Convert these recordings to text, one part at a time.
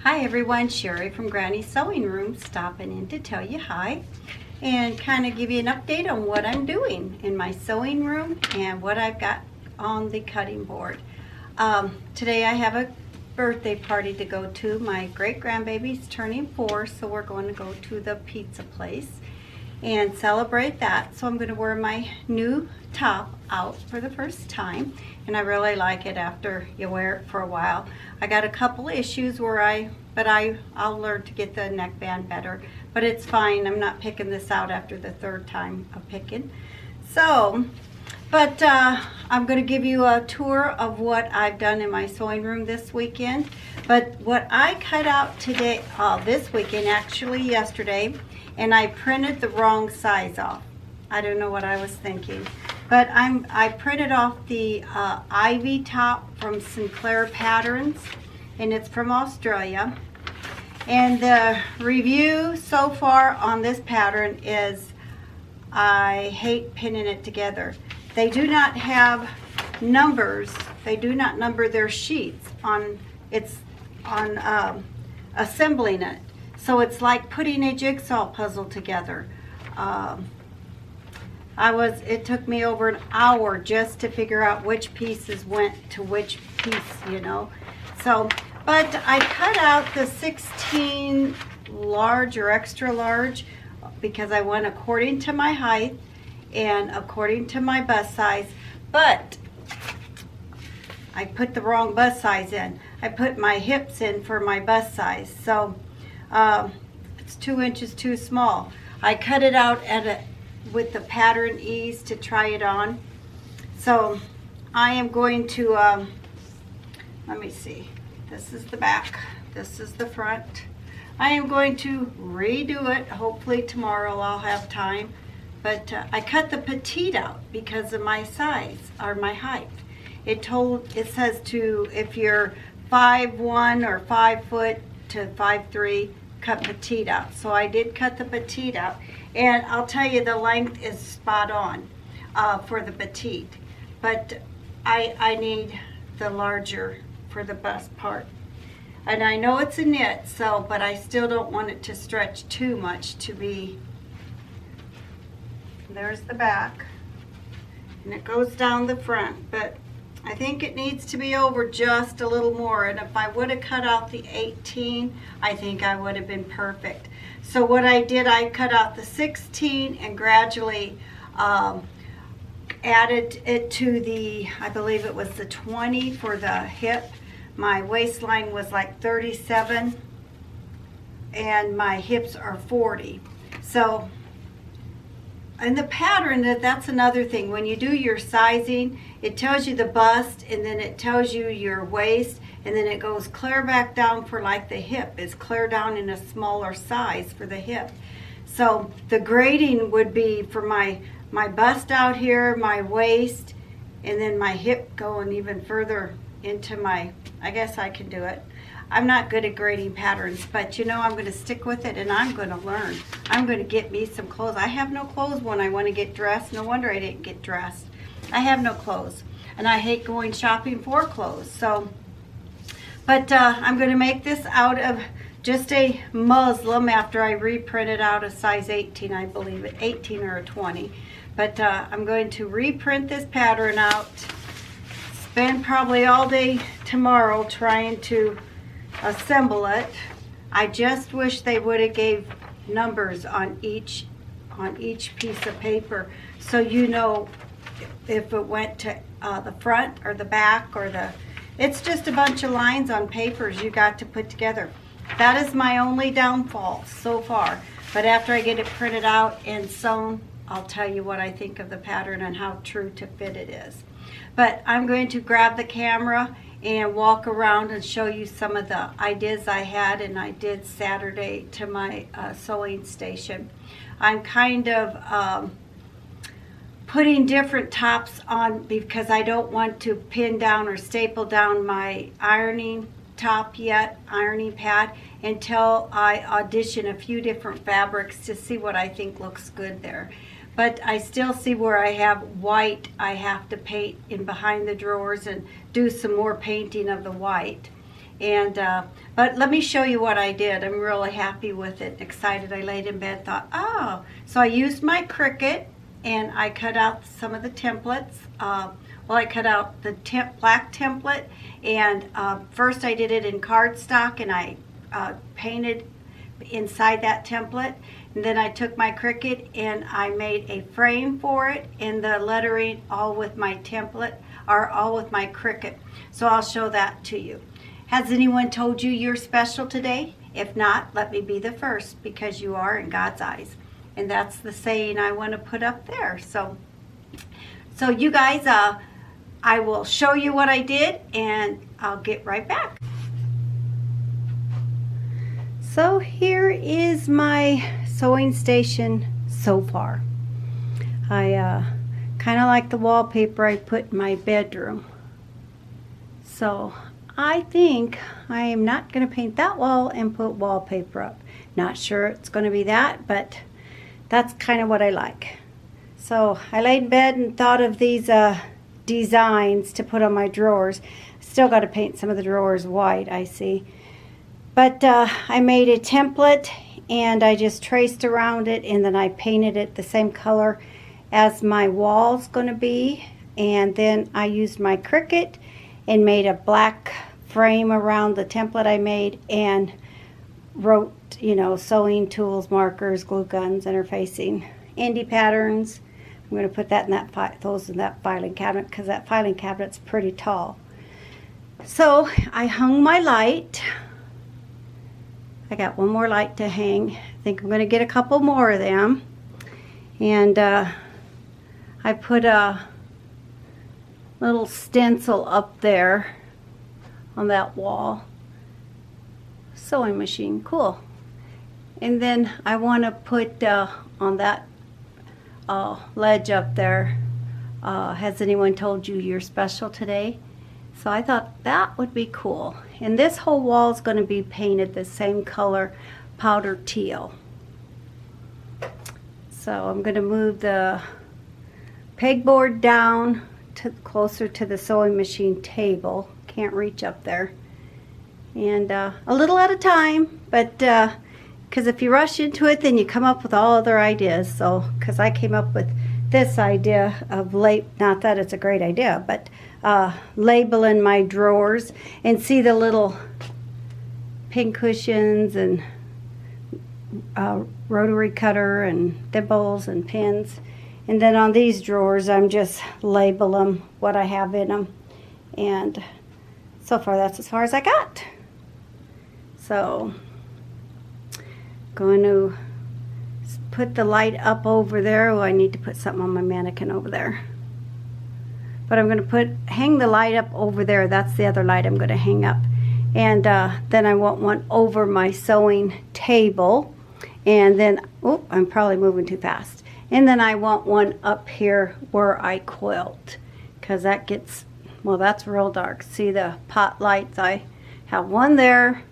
Hi everyone, Sherry from Granny's Sewing Room stopping in to tell you hi and kind of give you an update on what I'm doing in my sewing room and what I've got on the cutting board. Today I have a birthday party to go to. My great grandbaby's turning 4, so we're going to go to the pizza place and celebrate that. So I'm going to wear my new top out for the first time, and I really like it after you wear it for a while. I got a couple issues where I'll learn to get the neckband better, but it's fine. I'm not picking this out after the third time of picking. So, I'm going to give you a tour of what I've done in my sewing room this weekend. But what I cut out today, this weekend, actually yesterday, and I printed the wrong size off. I don't know what I was thinking. But I printed off the Ivy top from Sinclair Patterns, and it's from Australia. And the review so far on this pattern is I hate pinning it together. They do not have numbers. They do not number their sheets on assembling it. So it's like putting a jigsaw puzzle together. It took me over an hour just to figure out which pieces went to which piece, you know. So, but I cut out the 16 large or extra large because I went according to my height and according to my bust size, but I put the wrong bust size in. I put my hips in for my bust size, so it's 2 inches too small. I cut it out with the pattern ease to try it on. So I am going to, let me see, this is the back, this is the front. I am going to redo it. Hopefully tomorrow I'll have time. But I cut the petite out because of my size or my height. It says if you're 5'1" or 5 foot to 5'3", cut petite out. So I did cut the petite out, and I'll tell you the length is spot on for the petite, but I need the larger for the bust part. And I know it's a knit, but I still don't want it to stretch too much to be. There's the back, and it goes down the front, but I think it needs to be over just a little more. And if I would have cut out the 18, I think I would have been perfect. So what I did, I cut out the 16 and gradually added it to the, I believe it was the 20 for the hip. My waistline was like 37 and my hips are 40. So in the pattern, that's another thing. When you do your sizing, it tells you the bust, and then it tells you your waist, and then it goes clear back down for like the hip. It's clear down in a smaller size for the hip. So the grading would be for my bust out here, my waist, and then my hip going even further into my, I guess I can do it. I'm not good at grading patterns, but you know, I'm going to stick with it and I'm going to learn. I'm going to get me some clothes. I have no clothes when I want to get dressed. No wonder I didn't get dressed. I have no clothes, and I hate going shopping for clothes. So, but I'm going to make this out of just a muslin after I reprinted out a size 18, I believe it, 18 or a 20. But I'm going to reprint this pattern out, spend probably all day tomorrow trying to assemble it. I just wish they would have gave numbers on each piece of paper, so you know if it went to the front or the back or it's just a bunch of lines on papers you got to put together. That is my only downfall so far, but after I get it printed out and sewn, I'll tell you what I think of the pattern and how true to fit it is. But I'm going to grab the camera and walk around and show you some of the ideas I had and I did Saturday to my sewing station. I'm kind of putting different tops on because I don't want to pin down or staple down my ironing top yet, ironing pad, until I audition a few different fabrics to see what I think looks good there. But I still see where I have white I have to paint in behind the drawers and do some more painting of the white. And but let me show you what I did. I'm really happy with it, excited. I laid in bed, thought, oh. So I used my Cricut and I cut out some of the templates. Well, I cut out the black template, and first I did it in cardstock, and I painted inside that template. And then I took my Cricut and I made a frame for it, and the lettering all with my template, or all with my Cricut. So I'll show that to you. Has anyone told you you're special today? If not, let me be the first, because you are in God's eyes. And that's the saying I want to put up there. So you guys, I will show you what I did, and I'll get right back. So here is my sewing station so far. I kind of like the wallpaper I put in my bedroom. So I think I am not going to paint that wall and put wallpaper up. Not sure it's going to be that, but that's kind of what I like. So I laid in bed and thought of these designs to put on my drawers. Still got to paint some of the drawers white, I see. But I made a template and I just traced around it, and then I painted it the same color as my wall's going to be. And then I used my Cricut and made a black frame around the template I made, and wrote, you know, sewing tools, markers, glue guns, interfacing, indie patterns. I'm going to put that in those in that filing cabinet, because that filing cabinet's pretty tall. So I hung my light. I got one more light to hang. I think I'm going to get a couple more of them. And I put a little stencil up there on that wall. Sewing machine, cool. And then I want to put on that ledge up there, has anyone told you you're special today? So I thought that would be cool. And this whole wall is going to be painted the same color, powder teal. So I'm going to move the pegboard down to closer to the sewing machine table. Can't reach up there. And a little at a time, but because if you rush into it, then you come up with all other ideas. So, because I came up with this idea of not that it's a great idea, but labeling my drawers, and see the little pin cushions and rotary cutter and thimbles and pins. And then on these drawers, I'm just label them what I have in them. And so far, that's as far as I got. So, going to put the light up over there. Oh, I need to put something on my mannequin over there. But I'm going to hang the light up over there. That's the other light I'm going to hang up. And then I want one over my sewing table. And then, oh, I'm probably moving too fast. And then I want one up here where I quilt, because that gets, well, that's real dark. See the pot lights? I have one there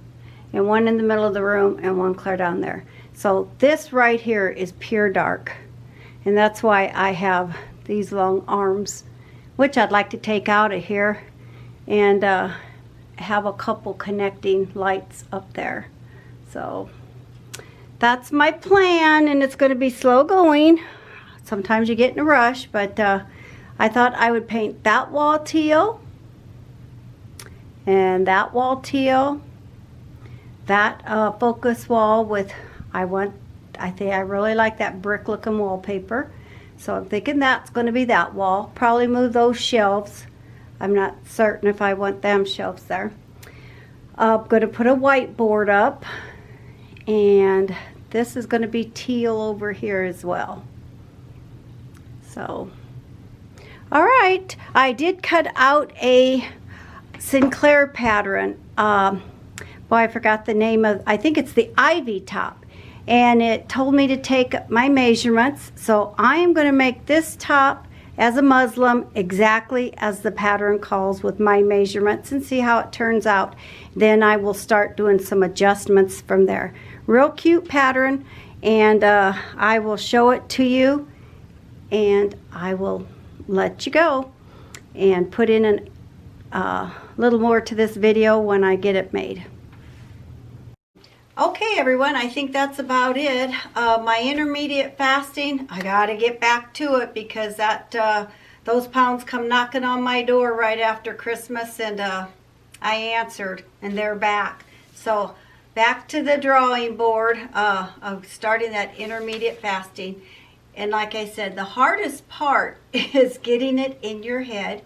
and one in the middle of the room and one clear down there. So this right here is pure dark. And that's why I have these long arms, which I'd like to take out of here and have a couple connecting lights up there. So that's my plan, and it's going to be slow going. Sometimes you get in a rush, but I thought I would paint that wall teal and that wall teal, that focus wall with, I think I really like that brick looking wallpaper, so I'm thinking that's going to be that wall. Probably move those shelves. I'm not certain if I want them shelves there. I'm going to put a whiteboard up, and this is going to be teal over here as well. So, all right, I did cut out a Sinclair pattern. Boy, I forgot the name of, I think it's the Ivy top. And it told me to take my measurements. So I am going to make this top as a muslin exactly as the pattern calls with my measurements, and see how it turns out. Then I will start doing some adjustments from there. Real cute pattern, and I will show it to you, and I will let you go and put in an little more to this video when I get it made. Okay, everyone, I think that's about it. My intermediate fasting, I gotta get back to it because those pounds come knocking on my door right after Christmas, and I answered, and they're back. So back to the drawing board of starting that intermediate fasting. And like I said, the hardest part is getting it in your head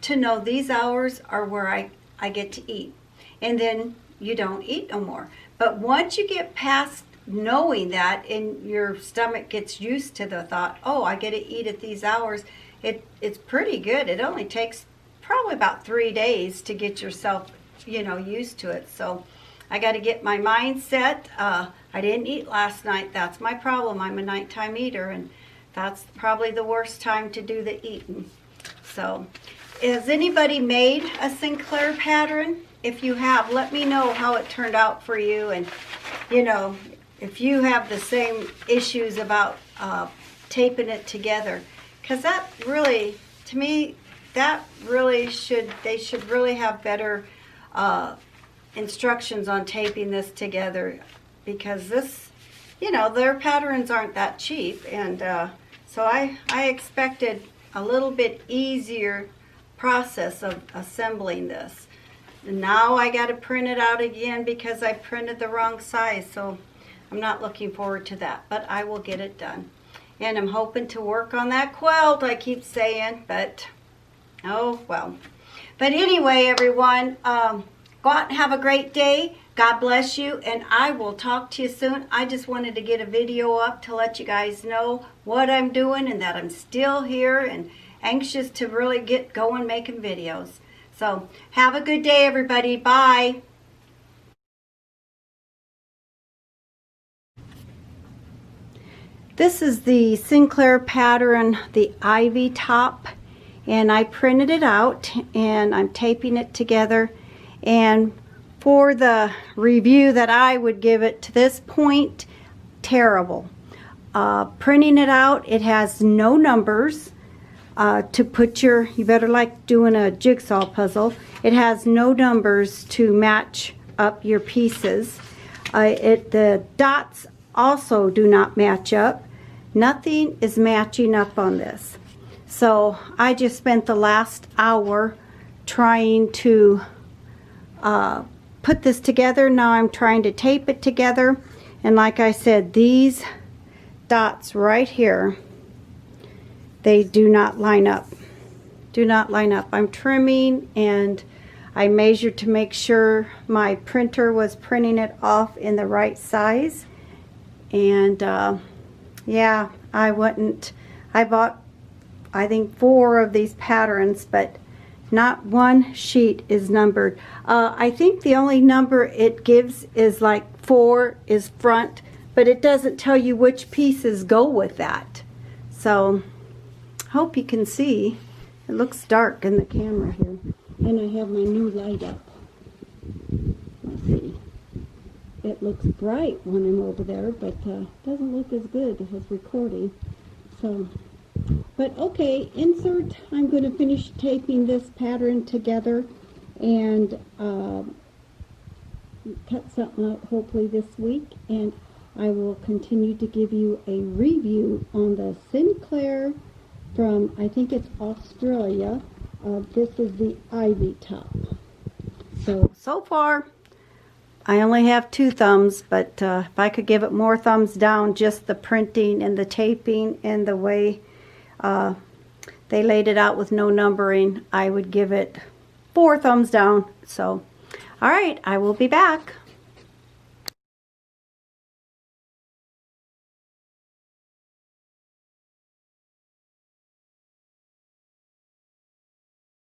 to know these hours are where I get to eat. And then you don't eat no more. But once you get past knowing that and your stomach gets used to the thought, oh, I get to eat at these hours, it's pretty good. It only takes probably about 3 days to get yourself, used to it. So I got to get my mind set. I didn't eat last night. That's my problem. I'm a nighttime eater, and that's probably the worst time to do the eating. So has anybody made a Sinclair pattern? If you have, let me know how it turned out for you, and if you have the same issues about taping it together, because that really, to me, that really they should really have better instructions on taping this together, because this, their patterns aren't that cheap, and so I expected a little bit easier process of assembling this. Now I got to print it out again because I printed the wrong size, so I'm not looking forward to that, but I will get it done. And I'm hoping to work on that quilt, I keep saying, but oh well. But anyway, everyone, go out and have a great day. God bless you, and I will talk to you soon. I just wanted to get a video up to let you guys know what I'm doing and that I'm still here and anxious to really get going making videos. So have a good day, everybody. Bye. This is the Sinclair pattern, the ivy top, and I printed it out and I'm taping it together. And for the review that I would give it to this point, terrible. Printing it out, it has no numbers. To put you better like doing a jigsaw puzzle. It has no numbers to match up your pieces. The dots also do not match up. Nothing is matching up on this. So I just spent the last hour trying to put this together. Now I'm trying to tape it together. And like I said, these dots right here, they do not line up. Do not line up. I'm trimming and I measured to make sure my printer was printing it off in the right size. And yeah, I bought I think 4 of these patterns, but not one sheet is numbered. I think the only number it gives is like 4 is front, but it doesn't tell you which pieces go with that. So hope you can see. It looks dark in the camera here. And I have my new light up. Let's see. It looks bright when I'm over there, but doesn't look as good as recording. So, but okay, insert. I'm going to finish taping this pattern together and cut something out hopefully this week. And I will continue to give you a review on the Sinclair from, I think it's Australia. This is the ivy top. So far, I only have 2 thumbs, but if I could give it more thumbs down, just the printing and the taping and the way they laid it out with no numbering, I would give it 4 thumbs down. So, all right, I will be back.